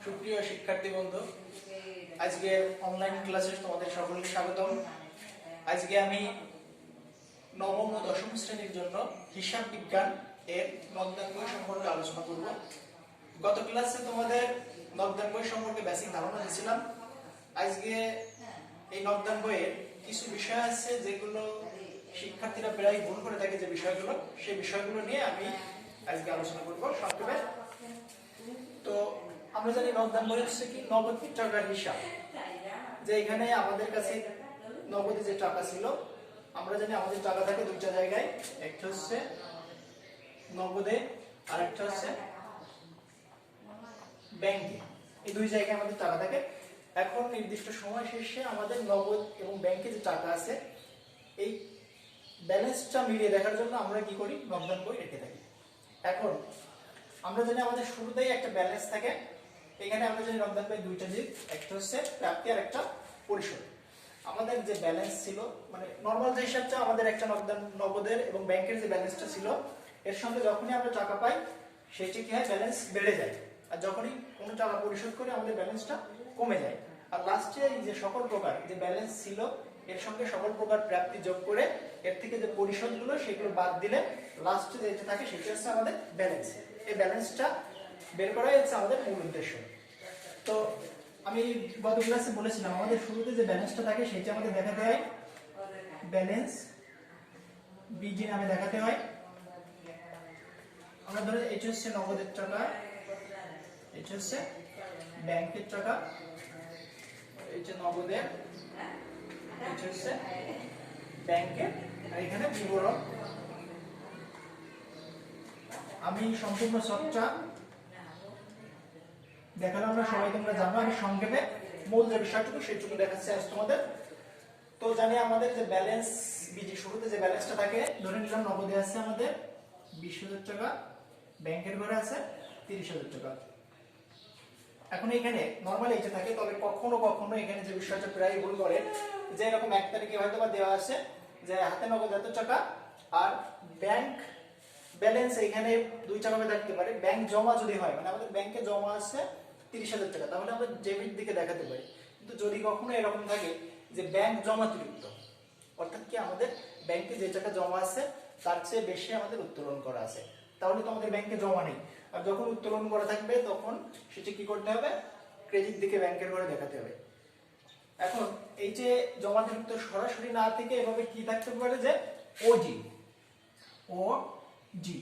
সুপ্রিয় শিক্ষার্থী বন্ধু, আজকে অনলাইন ক্লাসে তোমাদের সকলকে স্বাগতম। আজকে আমি নবম ও দশম শ্রেণীর জন্য হিসাব বিজ্ঞান এর নবদান বই সম্পর্কে আলোচনা করব। গত ক্লাসে তোমাদের নবদান বই সম্পর্কে বেসিক ধারণা দিয়েছিলাম। আজকে এই নবদান বইয়ের কিছু বিষয় আছে যেগুলো শিক্ষার্থীরা প্রায় ভুল করে থাকে, যে বিষয়গুলো সেই বিষয়গুলো নিয়ে আমি আজকে আলোচনা করব সংক্ষেপে। তো আমরা জানি নবদান বই হচ্ছে কি নগদ টাকার হিসাব, যে এখানে আমাদের কাছে নগদে যে টাকা ছিল, আমরা জানি আমাদের টাকা থাকে দুইটা জায়গায়, একটা হচ্ছে নগদে আর একটা হচ্ছে ব্যাংকে। এই দুই জায়গায় আমাদের টাকা থাকে। এখন নির্দিষ্ট সময় শেষে আমাদের নগদ এবং ব্যাংকে যে টাকা আছে এই ব্যালেন্সটা মিলিয়ে দেখার জন্য আমরা কি করি, নবদান বই রেখে থাকি। এখন আমরা জানি আমাদের শুরুতেই একটা ব্যালেন্স থাকে। এখানে আমরা জানি নবদান বই দুইটা দিক, একটা হচ্ছে প্রাপ্তি আর একটা পরিশোধ। আমাদের যে ব্যালেন্স ছিল, মানে নরমাল যে হিসাবটা আমাদের একটা নগদের এবং ব্যাংকের যে ব্যালেন্সটা ছিল, এর সঙ্গে যখনই আমরা টাকা পাই সেটি কি হয়, ব্যালেন্স বেড়ে যায়। আর যখনই কোনো টাকা পরিশোধ করে আমাদের ব্যালেন্সটা কমে যায়। আর লাস্টে যে সকল প্রকার যে ব্যালেন্স ছিল এর সঙ্গে সকল প্রকার প্রাপ্তি যোগ করে এর থেকে যে পরিশোধগুলো সেগুলো বাদ দিলে লাস্টে যেটা থাকে সেটা হচ্ছে আমাদের ব্যালেন্স। এই ব্যালেন্সটা বের করাই হচ্ছে আমাদের মূল উদ্দেশ্য। তো আমি গত ক্লাসে বলেছিলাম আমাদের শুরুতে যে ব্যালেন্সটা থাকে সেটা আমাদের দেখাতে হয় ব্যালেন্স বিজি নামে দেখাতে হয়। আমরা ধরে এটা হচ্ছে নগদের টাকা, এটা হচ্ছে ব্যাংকের টাকা, এটা নগদের, এটা হচ্ছে ব্যাংকের, আর এখানে বিবরণ। আমি সম্পূর্ণ সবটা দেখালাম না, সবাই তোমরা জানো। আমি সংক্ষেপে মূল যে বিষয়টুকু সেটুকু দেখাচ্ছি আজ তোমাদের। তো জানি আমাদের যে ব্যালেন্স বিজি শুরুতে যে ব্যালেন্সটা থাকে, ধরে নিলাম নগদে আছে আমাদের 20,000 টাকা, ব্যাংকের ঘরে আছে 30,000 টাকা। এখন এখানে নরমালি এটা থাকে, তবে কখনো কখনো এখানে যে বিষয়টা প্রায় ভুল করে, যে এরকম 1 তারিখে হয়তো বা দেওয়া আছে যে হাতে নগদ এত টাকা আর ব্যাংক ব্যালেন্স এখানে 2 টাকা থাকতে পারে। ব্যাংক জমা যদি হয়, মানে আমাদের ব্যাংকে জমা আছে 30,000 টাকা, তাহলে আমরা ডেবিট দিকে দেখাতে পারি। কিন্তু যদি কখনো এরকম থাকে যে ব্যাংক জমাতিরিক্ত, অর্থাৎ কি আমাদের ব্যাংকে যে টাকা জমা আছে তার চেয়ে বেশি আমাদের উত্তোলন করা আছে, তাহলে তো আমাদের ব্যাংকে জমা নেই। আর যখন উত্তোলন করা থাকবে তখন সেটা কি করতে হবে, ক্রেডিট দিকে ব্যাংকের ঘরে দেখাতে হবে। এখন এই যে জমাতিরিক্ত সরাসরি না থেকে এভাবে কি থাকতে পারে, যে ওজি, ও জি,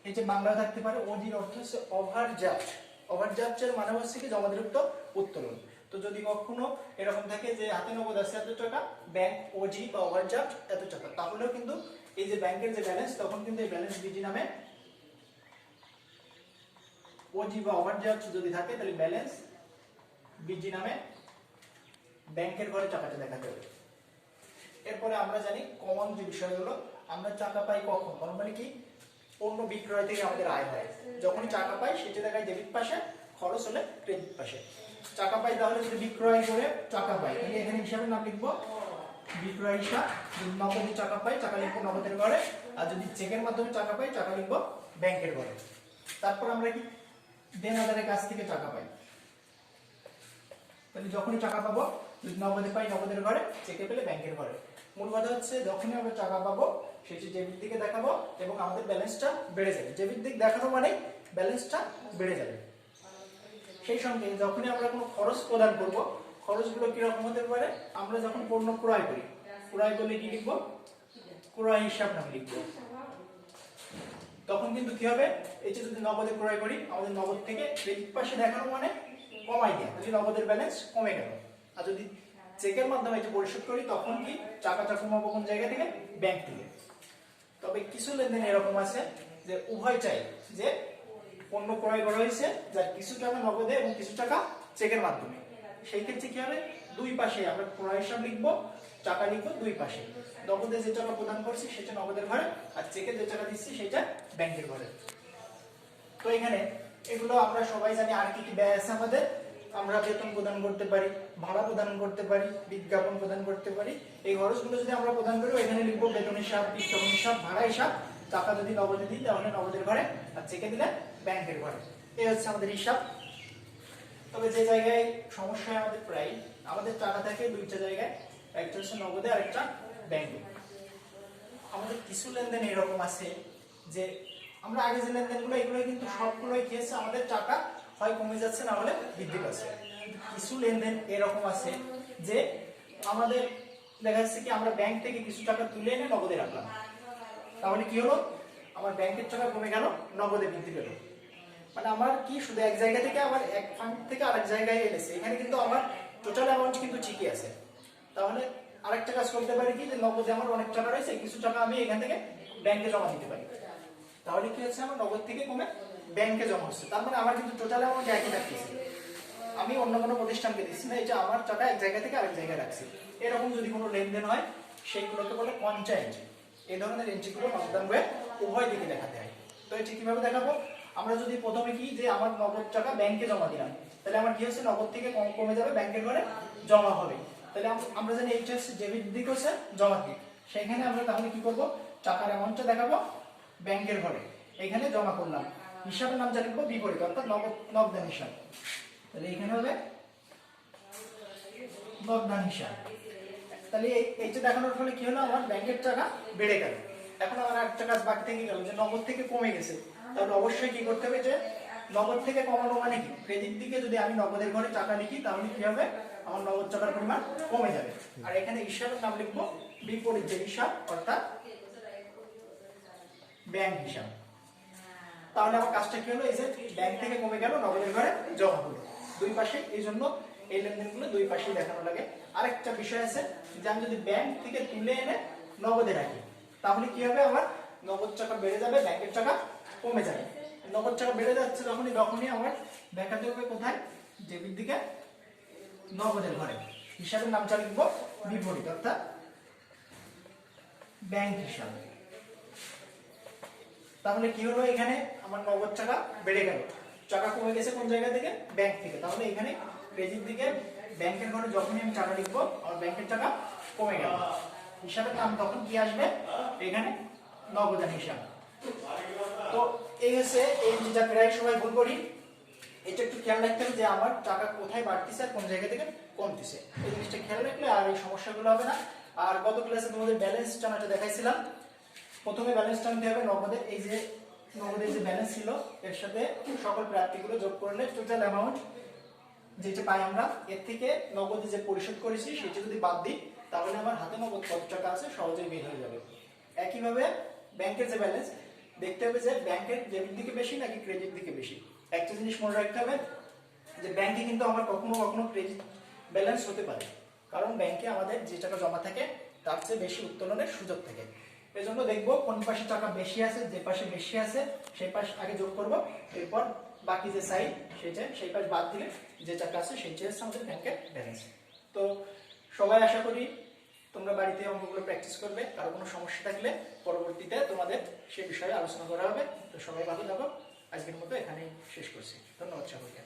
এই যে বাংলা থাকতে পারে। ওজির অর্থ হচ্ছে ওভারড্রাফট। ওভারড্রাফটের মানে হচ্ছে কি জমাতিরিক্ত উত্তোলন। তো যদি কখনো এরকম থাকে যে হাতে নগদ আছে এত টাকা, ব্যাংক ওজি বা ওভারড্রাফট এত টাকা, তাহলেও কিন্তু এই যে ব্যাংকের যে ব্যালেন্স, তখন কিন্তু এই ব্যালেন্স বিজি নামে ওজি বা ওভারড্রাফট যদি থাকে তাহলে ব্যালেন্স বিজি নামে ব্যাংকের ঘরে টাকাটা দেখাতে হবে। এরপরে আমরা জানি কমন যে বিষয়গুলো, আমরা টাকা পাই কখন, নরমালি কি পণ্য বিক্রয় থেকে আমাদের আয় হয়। যখনই টাকা পাই সেটা দেখায় ডেবিট পাশে, খরচ হলে ক্রেডিট পাশে। টাকা পাই তাহলে যদি বিক্রয় করে টাকা পাই, তাহলে এখানে হিসাবে নাম লিখবো বিক্রয় হিসাব। যদি নগদে টাকা পাই টাকা লিখবো নগদের ঘরে, আর যদি চেকের মাধ্যমে টাকা পাই টাকা লিখবো ব্যাংকের ঘরে। তারপর আমরা কি দেনাদারের কাছ থেকে টাকা পাই, তাহলে যখনই টাকা পাবো, যদি নগদে পাই নগদের ঘরে, চেকে পেলে ব্যাংকের ঘরে। মূল কথা হচ্ছে যখনই আমরা টাকা পাবো সেটি ডেবিট দিকে দেখাবো এবং আমাদের ব্যালেন্সটা বেড়ে যাবে। ডেবিট দিক দেখানো মানে ব্যালেন্সটা বেড়ে যাবে। সেই সঙ্গে যখনই আমরা কোনো খরচ প্রদান করব, খরচগুলো কিরকম হতে পারে, আমরা যখন পণ্য ক্রয় করি, ক্রয় করলে কি লিখবো, ক্রয় হিসাব নাম লিখবো। তখন কিন্তু কি হবে, এই যে যদি নগদে ক্রয় করি, আমাদের নগদ থেকে ক্রেডিট পাশে দেখানো মানে কমাই দেয়, যদি নগদের ব্যালেন্স কমে গেল। আর যদি চেকের মাধ্যমে এটা পরিশোধ করি তখন কি টাকাটা কমাবো কোন জায়গা থেকে, ব্যাংক থেকে। তবে কিছু লেনদেন এরকম আছে যে উভয়টাই, যে পণ্য ক্রয় করা হয়েছে যার কিছু টাকা নগদে এবং কিছু টাকা চেকের মাধ্যমে, সেই ক্ষেত্রে কি হবে, দুই পাশে আমরা ক্রয় হিসাব লিখবো, টাকা লিখবো দুই পাশে। নগদে যে টাকা প্রদান করছি সেটা নগদের ঘরে, আর চেকে যে টাকা দিচ্ছি সেটা ব্যাংকের ঘরে। তো এখানে এগুলো আমরা সবাই জানি। আর কি কি ব্যয় আছে আমাদের, আমরা বেতন প্রদান করতে পারি, ভাড়া প্রদান করতে পারি, বিজ্ঞাপন প্রদান করতে পারি। এই খরচগুলো যদি আমরা প্রদান করি এখানে লিখবো বেতন হিসাব, বিজ্ঞাপন হিসাব, ভাড়া হিসাব। টাকা যদি নগদে দিই তাহলে নগদের ঘরে, আর চেকে দিলে ব্যাংকের ঘরে। এই হচ্ছে আমাদের হিসাব। তবে যে জায়গায় সমস্যা হয় আমাদের প্রায়, আমাদের টাকা থাকে দুইটা জায়গায়, একটা হচ্ছে নগদে আর একটা ব্যাংকে। আমাদের কিছু লেনদেন এরকম আছে যে আমরা আগে যে লেনদেনগুলো এগুলো কিন্তু সবগুলোই কি আছে, আমাদের টাকা হয় কমে যাচ্ছে না হলে বৃদ্ধি পাচ্ছে। কিছু লেনদেন এরকম আছে যে আমাদের দেখা যাচ্ছে কি আমরা ব্যাংক থেকে কিছু টাকা তুলে এনে নগদে রাখলাম, তাহলে কি হলো, আমার ব্যাংকের টাকা কমে গেল, নগদে বৃদ্ধি পেল। মানে আমার কি শুধু এক জায়গা থেকে আবার এক ফান্ড থেকে আরেক জায়গায় এনেছে, এখানে কিন্তু আমার টোটাল অ্যামাউন্ট কিন্তু ঠিকই আছে। তাহলে আরেকটা কাজ করতে পারি কি, যে নগদে আমার অনেক টাকা রয়েছে, কিছু টাকা আমি এখান থেকে ব্যাংকে জমা দিতে পারি। তাহলে কি হচ্ছে, আমার নগদ থেকে কমে ব্যাংকে জমা হচ্ছে, তার মানে আমার কিন্তু টোটাল অ্যামাউন্ট একই থাকতেছে। আমি অন্য কোনো প্রতিষ্ঠানকে দিচ্ছি না, এটা আমার টাকা এক জায়গা থেকে আরেক জায়গায় রাখছি। এরকম যদি কোনো লেনদেন হয় সেইগুলোকে বলে কন্ট্রা এন্ট্রি। এই ধরনের এন্ট্রিগুলো নগদান বইয়ে উভয় দিকে দেখাতে হয়। তো এটি কিভাবে দেখাবো, আমরা যদি প্রথমে কি যে আমার নগদ টাকা ব্যাংকে জমা দিলাম, তাহলে আমার কি হচ্ছে, নগদ থেকে কমে যাবে, ব্যাংকের ঘরে জমা হবে। তাহলে আমরা জানি এইটা হচ্ছে ডেবিট দিক, হচ্ছে জমা দিক। সেখানে আমরা তাহলে কি করব, টাকার অ্যামাউন্টটা দেখাবো ব্যাংকের ঘরে, এখানে জমা করলাম, হিসাবের নাম যা লিখবো বিপরীত, অর্থাৎ নগদান হিসাব। তাহলে এখানে হবে নগদান হিসাব। তাহলে এইটা দেখানোর ফলে কি হলো, আমার ব্যাংকের টাকা বেড়ে গেল। এখন আমার একটা কাজ বাকি থেকে গেল, যে নগদ থেকে কমে গেছে, তাহলে অবশ্যই কি করতে হবে, যে নগদ থেকে কমানো মানে কি, ক্রেডিট দিকে যদি আমি নগদের ঘরে টাকা লিখি তাহলে কি হবে, আমার নগদ টাকার পরিমাণ কমে যাবে। আর এখানে হিসাবের নাম লিখবো বিপরীত যে হিসাব, অর্থাৎ ব্যাংক হিসাব। তাহলে আমার কাজটা কি হলো, এই যে ব্যাংক থেকে কমে গেল, নগদের ঘরে জমা হলো। দুই পাশে, এই জন্য এই লেনদেনগুলো দুই পাশেই দেখানো লাগে। আরেকটা বিষয় আছে, যে আমি যদি ব্যাংক থেকে তুলে এনে নগদে রাখি, তাহলে কি হবে, আমার নগদ টাকা বেড়ে যাবে, ব্যাংকের টাকা কমে যাবে। নগদ টাকা বেড়ে যাচ্ছে তখনই আমার দেখাতে হবে কোথায়, ডেবিট দিকে নগদের ঘরে। হিসাবের নামটা লিখবো বিপরীত, অর্থাৎ ব্যাংক হিসাব। তাহলে কি হলো, এখানে আমার নগদ টাকা বেড়ে গেল, টাকা কমে গেছে কোন জায়গা থেকে, ব্যাংক থেকে। তাহলে এখানে ক্রেডিট দিকে ব্যাংকের ঘরে যখনই আমি টাকা লিখবো, আমার ব্যাংকের টাকা কমে গেল। হিসাবের নাম তখন কি আসবে, এখানে নগদান হিসাব। তো এই হচ্ছে এই যেটা প্রায় সবাই ভুল করি, এটা একটু খেয়াল রাখতে হবে যে আমার টাকা কোথায় বাড়তিছে আর কোন জায়গা থেকে কমতিছে। এই জিনিসটা খেয়াল রাখলে আর এই সমস্যাগুলো হবে না। আর গত ক্লাসে তোমাদের ব্যালেন্স টানাটা দেখাইছিলাম। প্রথমে ব্যালেন্স টানতে হবে নগদের, এই যে নগদের যে ব্যালেন্স ছিল এর সাথে সকল প্রাপ্তিগুলো যোগ করলে টোটাল অ্যামাউন্ট যেটা পাই আমরা, এর থেকে নগদে যে পরিশোধ করেছি সেটা যদি বাদ দিই, তাহলে আমার হাতে নগদ কত টাকা আছে সহজেই বের হয়ে যাবে। একইভাবে ব্যাংকের যে ব্যালেন্স দেখতে হবে, যে ব্যাংকের ডেবিট দিকে বেশি নাকি ক্রেডিট দিকে বেশি। একটা জিনিস মনে রাখতে হবে, যে ব্যাংকে কিন্তু আমার কখনো কখনো ক্রেডিট ব্যালেন্স হতে পারে, কারণ ব্যাংকে আমাদের যে টাকা জমা থাকে তার চেয়ে বেশি উত্তোলনের সুযোগ থাকে। এজন্য দেখবো কোন পাশে টাকা বেশি আছে, যে পাশে বেশি আছে সেই পাশ আগে যোগ করব, এরপর বাকি যে সাইড সেই পাশ বাদ দিলে যে টাকা আছে সেইটা হচ্ছে আমাদের ব্যাংকের ব্যালেন্স। তো সবাই আশা করি তোমরা বাড়িতে অঙ্কগুলো প্র্যাকটিস করবে। কারো কোনো সমস্যা থাকলে পরবর্তীতে তোমাদের সে বিষয়ে আলোচনা করা হবে। তো সবাই ভালো থাকো, আজকের মতো এখানেই শেষ করছি। ধন্যবাদ সকলকে।